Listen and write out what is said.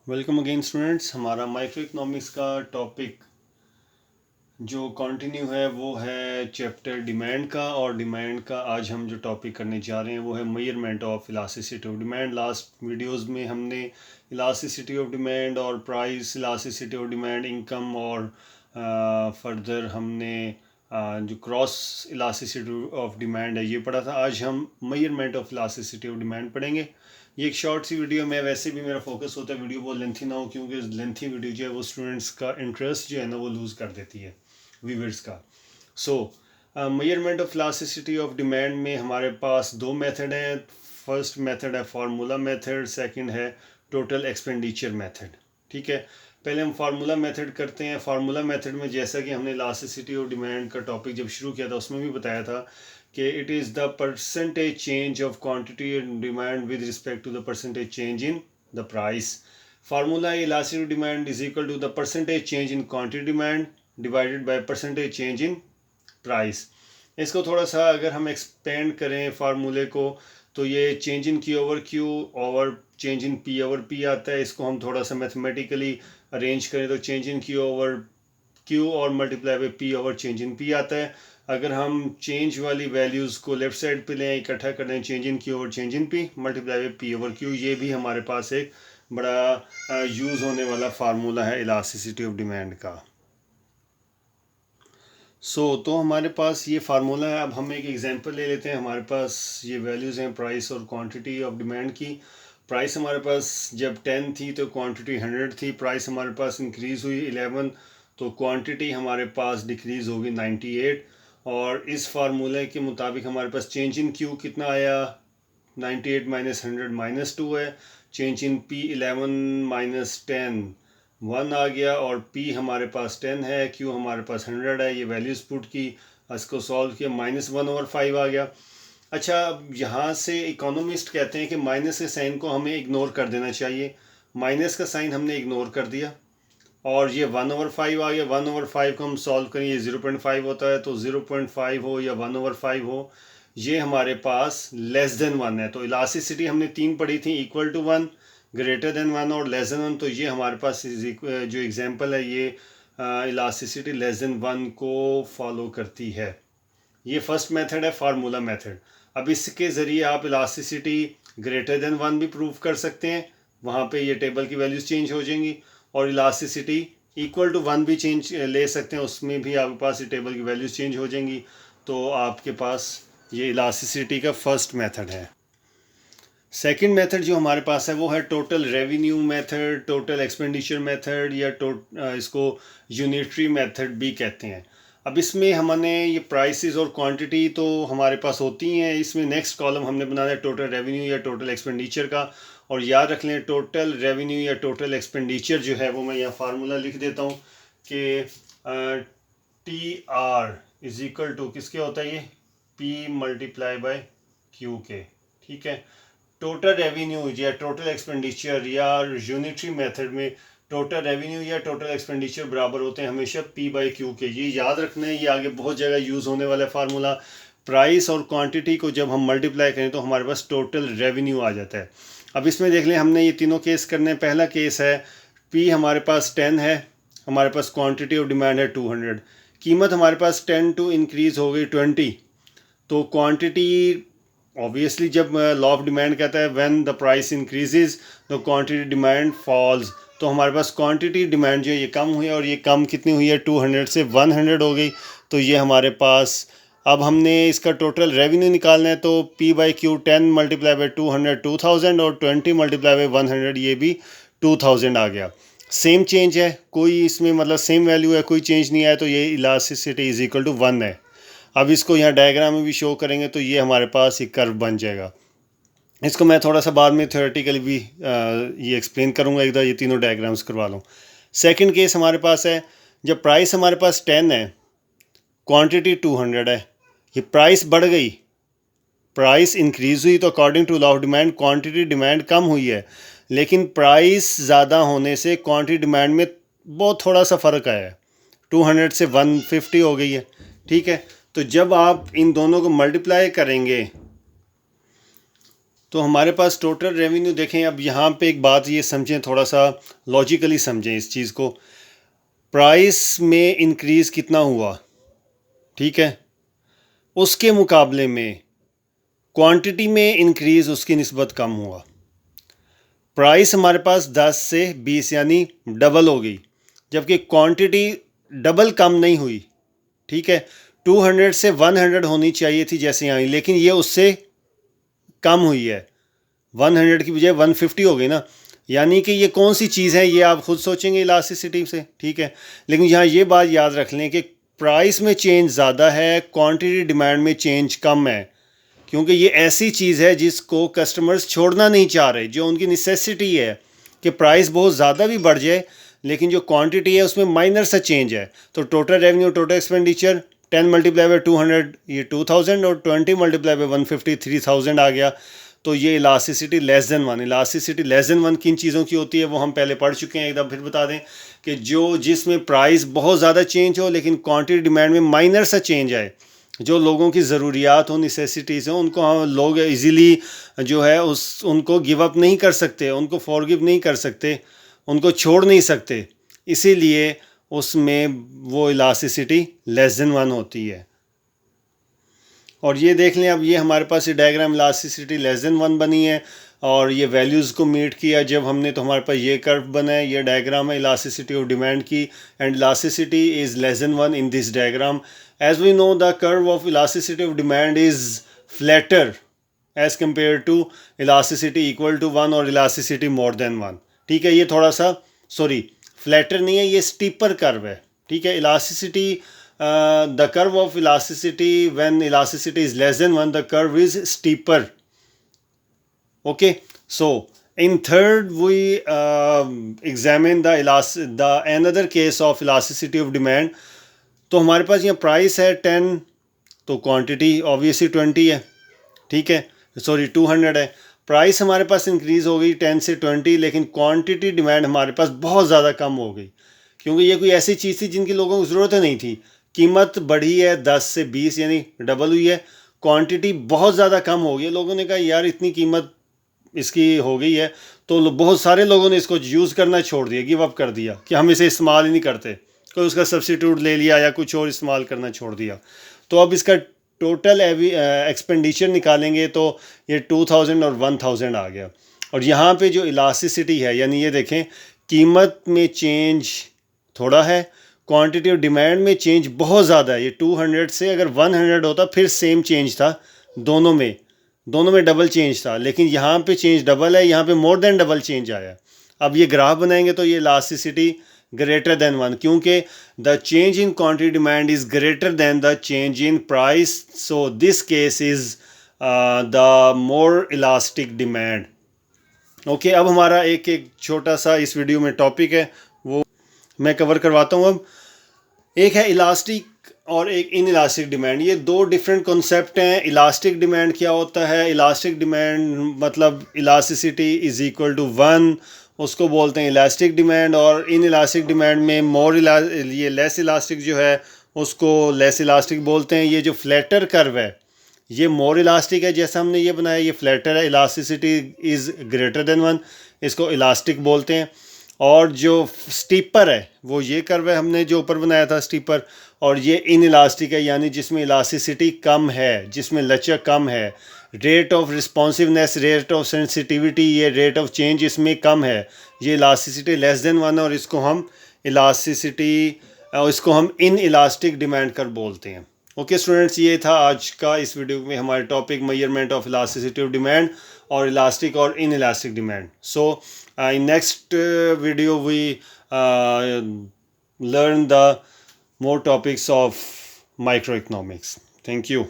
Welcome again students. हमारा micro economics का topic जो कंटिन्यू है वो है चैप्टर डिमांड का। और डिमांड का आज हम जो टॉपिक करने जा रहे हैं वो है measurement of elasticity of demand. Last videos में हमने इलास्टिसिटी ऑफ डिमांड और price elasticity of demand, income और फर्दर हमने जो क्रॉस इलास्टिसिटी ऑफ डिमांड है ये पढ़ा था। आज हम measurement of elasticity of demand पढ़ेंगे। ये एक शॉर्ट सी वीडियो में, वैसे भी मेरा फोकस होता है वीडियो बहुत लेंथी ना हो, क्योंकि लेंथी वीडियो जो है वो स्टूडेंट्स का इंटरेस्ट जो है ना वो लूज़ कर देती है व्यूअर्स का। सो measurement of elasticity of demand में हमारे पास दो मेथड हैं। फर्स्ट मेथड है फार्मूला मेथड, सेकंड है टोटल एक्सपेंडिचर मेथड। ठीक है, पहले हम फार्मूला मेथड करते हैं। फार्मूला मेथड में जैसा कि हमने इलास्टिसिटी ऑफ डिमांड का टॉपिक जब शुरू किया था उसमें भी बताया था कि it is the percentage change of quantity and demand with respect to the percentage change in the price. Formula elasticity demand is equal to the percentage change in quantity demand divided by percentage change in price. इसको थोड़ा सा अगर हम expand करें फार्मूले को तो ये change in Q over change in P over P आता है। इसको हम थोड़ा सा मैथमेटिकली अरेंज करें तो चेंज इन क्यू और multiply by P over change in P आता है। अगर हम चेंज वाली वैल्यूज़ को लेफ्ट साइड पे लें, इकट्ठा कर दें, change in Q over change in P multiply by P over Q, ये भी हमारे पास एक बड़ा यूज़ होने वाला फार्मूला है इलास्टिसिटी ऑफ डिमांड का। तो हमारे पास ये फार्मूला है। अब हम एक एग्जांपल ले लेते हैं। हमारे पास ये वैल्यूज़ हैं प्राइस और क्वांटिटी ऑफ डिमांड की। प्राइस हमारे पास जब 10 थी तो क्वांटिटी 100 थी। प्राइस हमारे पास इंक्रीज़ हुई 11 तो क्वांटिटी हमारे पास डिक्रीज़ होगी 98। और इस फार्मूले के मुताबिक हमारे पास चेंज इन क्यू कितना आया, 98 माइनस 100 माइनस 2 है। चेंज इन पी 11 माइनस 10 1 आ गया। और पी हमारे पास 10 है, क्यू हमारे पास 100 है। ये वैल्यूज़ पुट की, इसको सॉल्व किया, -1/5 आ गया। अच्छा, अब यहाँ से इकोनॉमिस्ट कहते हैं कि माइनस के साइन को हमें इग्नोर कर देना चाहिए। माइनस का साइन हमने इग्नोर कर दिया और ये 1/5 आ गया। 1/5 को हम सॉल्व करें, ये 0.5 होता है, तो 0.5 हो या 1/5 हो, ये हमारे पास लेस देन 1 है। तो इलास्टिसिटी हमने 3 पढ़ी थी, इक्वल टू 1, ग्रेटर देन 1 और लेस देन 1। तो ये हमारे पास जो एग्जांपल है ये इलास्टिसिटी लेस देन 1 को फॉलो करती है। ये फर्स्ट मेथड है फार्मूला मेथड। अब इसके ज़रिए आप इलास्टिसिटी ग्रेटर देन 1 भी प्रूव कर सकते हैं, वहाँ पे ये टेबल की वैल्यूज़ चेंज हो जाएंगी। और इलास्टिसिटी इक्वल टू 1 भी चेंज ले सकते हैं, उसमें भी आपके पास ये टेबल की वैल्यूज़ चेंज हो जाएंगी। तो आपके पास ये इलास्टिसिटी का फर्स्ट मेथड है। सेकंड मेथड जो हमारे पास है वो है total revenue method, total expenditure method, या इसको यूनिटरी मेथड भी कहते हैं। अब इसमें हमने ये प्राइसेस और क्वांटिटी तो हमारे पास होती हैं। इसमें नेक्स्ट कॉलम हमने बनाना है टोटल रेवेन्यू या टोटल एक्सपेंडिचर का। और याद रख लें टोटल रेवेन्यू या टोटल एक्सपेंडिचर जो है वो मैं यहाँ फार्मूला लिख देता हूँ कि TR इज इक्वल टू किसके होता है, ये P मल्टीप्लाई बाय Q के। ठीक है, टोटल रेवेन्यू या टोटल एक्सपेंडिचर या यूनिटरी मेथड में टोटल रेवेन्यू या टोटल एक्सपेंडिचर बराबर होते हैं हमेशा P/Q के। ये याद रखना है, ये आगे बहुत जगह यूज़ होने वाला फार्मूला। प्राइस और क्वांटिटी को जब हम मल्टीप्लाई करें तो हमारे पास टोटल रेवेन्यू आ जाता है। अब इसमें देख लें, हमने ये तीनों केस करने हैं। पहला केस है P हमारे पास 10 है, हमारे पास क्वांटिटी ऑफ डिमांड है 200, कीमत हमारे पास 10 टू इंक्रीज़ हो गई 20। तो क्वांटिटी ऑब्वियसली जब लॉ ऑफ डिमांड कहता है when the price increases the quantity demand falls, तो हमारे पास क्वांटिटी डिमांड जो है ये कम हुई है। और ये कम कितनी हुई है, 200 से 100 हो गई। तो ये हमारे पास, अब हमने इसका टोटल रेवेन्यू निकालना है तो P/Q 10 मल्टीप्लाई बाई 200 2000 और 20 मल्टीप्लाई बाई 100 ये भी 2000 आ गया। सेम चेंज है, कोई इसमें मतलब सेम वैल्यू है, कोई चेंज नहीं आया। तो ये इलास्टिसिटी इज इक्वल टू 1 है। अब इसको यहाँ डायग्राम में भी शो करेंगे तो ये हमारे पास एक कर्व बन जाएगा। इसको मैं थोड़ा सा बाद में थ्योरेटिकली भी ये एक्सप्लेन करूँगा, एक बार ये तीनों डायग्राम्स करवा लूँ। सेकंड केस हमारे पास है जब प्राइस हमारे पास 10 है, क्वांटिटी 200 है। ये प्राइस बढ़ गई, प्राइस इंक्रीज़ हुई तो according to law of demand quantity demand कम हुई है। लेकिन प्राइस ज़्यादा होने से क्वांटिटी डिमांड में बहुत थोड़ा सा फ़र्क आया है, 200 से 150 हो गई है। ठीक है, तो जब आप इन दोनों को मल्टीप्लाई करेंगे तो हमारे पास टोटल रेवेन्यू देखें। अब यहाँ पे एक बात ये समझें, थोड़ा सा लॉजिकली समझें इस चीज़ को। प्राइस में इंक्रीज़ कितना हुआ, ठीक है, उसके मुकाबले में क्वांटिटी में इंक्रीज़ उसकी निस्बत कम हुआ। प्राइस हमारे पास 10 से 20 यानी डबल हो गई, जबकि क्वांटिटी डबल कम नहीं हुई, ठीक है। 200 से 100 होनी चाहिए थी जैसे यहाँ, लेकिन ये उससे कम हुई है, 100 की बजाय 150 हो गई ना। यानी कि ये कौन सी चीज़ है, ये आप खुद सोचेंगे इलास्टिसिटी से, ठीक है। लेकिन यहाँ ये बात याद रख लें कि प्राइस में चेंज ज़्यादा है, क्वांटिटी डिमांड में चेंज कम है, क्योंकि ये ऐसी चीज़ है जिसको कस्टमर्स छोड़ना नहीं चाह रहे, जो उनकी नेसेसिटी है कि प्राइस बहुत ज़्यादा भी बढ़ जाए लेकिन जो क्वांटिटी है उसमें माइनर सा चेंज है। तो total revenue, total expenditure 10 multiply by 200 ये 2000 और 20 मल्टीप्लाई बाय 150 3000 आ गया। तो ये elasticity less than one. Elasticity less than one किन चीज़ों की होती है वो हम पहले पढ़ चुके हैं, एक दफ़ा फिर बता दें कि जिसमें प्राइस बहुत ज़्यादा चेंज हो लेकिन क्वांटिटी डिमांड में माइनर सा चेंज आए, जो लोगों की ज़रूरियात हो, नेसेसिटीज़ हो, उनको हम लोग इजीली जो है उनको गिव अप नहीं कर सकते, उनको फॉरगिव नहीं कर सकते, उनको छोड़ नहीं सकते, इसीलिए उसमें वो इलास्टिसिटी लेस देन वन होती है। और ये देख लें, अब ये हमारे पास ये diagram elasticity less than one बनी है और ये वैल्यूज़ को मीट किया जब हमने, तो हमारे पास ये कर्व बना है, ये डायग्राम है इलास्टिसिटी ऑफ डिमांड की, and elasticity is less than one in this diagram. As we know the curve of elasticity of demand is flatter as compare to elasticity equal to one और elasticity more than one, ठीक है। ये थोड़ा सा flatter नहीं है, ये steeper curve है, ठीक है। Elasticity the curve of elasticity when elasticity is less than 1, the curve is steeper. Okay, so in third we examine the another case of elasticity of demand. तो हमारे पास यहाँ प्राइस है 10, तो क्वांटिटी ऑब्वियसली 20 है, ठीक है, 200 है। प्राइस हमारे पास इंक्रीज़ हो गई 10 से 20, लेकिन क्वांटिटी डिमांड हमारे पास बहुत ज़्यादा कम हो गई, क्योंकि ये कोई ऐसी चीज़ थी जिनकी लोगों को ज़रूरत नहीं थी। कीमत बढ़ी है 10 से 20 यानी डबल हुई है, क्वांटिटी बहुत ज़्यादा कम हो गई है। लोगों ने कहा यार इतनी कीमत इसकी हो गई है, तो बहुत सारे लोगों ने इसको यूज़ करना छोड़ दिया, गिव अप कर दिया कि हम इसे इस्तेमाल ही नहीं करते, कोई उसका सब्सिट्यूट ले लिया या कुछ और इस्तेमाल करना छोड़ दिया। तो अब इसका टोटल एक्सपेंडिचर निकालेंगे तो ये 2000 और 1000 आ गया। और यहाँ पे जो इलास्टिसिटी है, यानी ये देखें कीमत में चेंज थोड़ा है, क्वांटिटी और डिमांड में चेंज बहुत ज़्यादा है। ये 200 से अगर 100 होता फिर सेम चेंज था, दोनों में डबल चेंज था, लेकिन यहाँ पे चेंज डबल है, यहाँ पे मोर देन डबल चेंज आया। अब ये ग्राफ बनाएंगे तो ये इलास्टिसिटी ग्रेटर देन वन, क्योंकि the change in quantity demand is greater than the change in price, so this case is the more elastic demand. Okay, अब हमारा एक छोटा सा इस वीडियो में टॉपिक है, वो मैं कवर करवाता हूँ। अब एक है इलास्टिक और एक इन इलास्टिक डिमांड, ये दो डिफरेंट कॉन्सेप्ट हैं। इलास्टिक डिमांड क्या होता है? इलास्टिक डिमांड मतलब इलास्टिसिटी इज़ इक्वल टू 1, उसको बोलते हैं इलास्टिक डिमांड। और इन इलास्टिक डिमांड में ये लेस इलास्टिक जो है उसको लेस इलास्टिक बोलते हैं। ये जो फ्लैटर कर्व है ये मोर इलास्टिक है, जैसा हमने ये बनाया, ये फ्लैटर है, इलास्टिसिटी इज़ ग्रेटर देन 1, इसको इलास्टिक बोलते हैं। और जो स्टीपर है वो ये कर्व है, हमने जो ऊपर बनाया था स्टीपर, और ये इन इलास्टिक है, यानी जिसमें इलास्टिसिटी कम है, जिसमें लचक कम है। Rate of responsiveness, rate of sensitivity, ये रेट ऑफ चेंज इसमें कम है, ये इलास्टिसिटी लेस देन 1, और इसको हम इन इलास्टिक डिमांड कर बोलते हैं। ओके स्टूडेंट्स, ये था आज का इस वीडियो में हमारे topic measurement of elasticity of demand और इलास्टिक और in elastic demand. So in next video we learn the more topics of microeconomics. Thank you.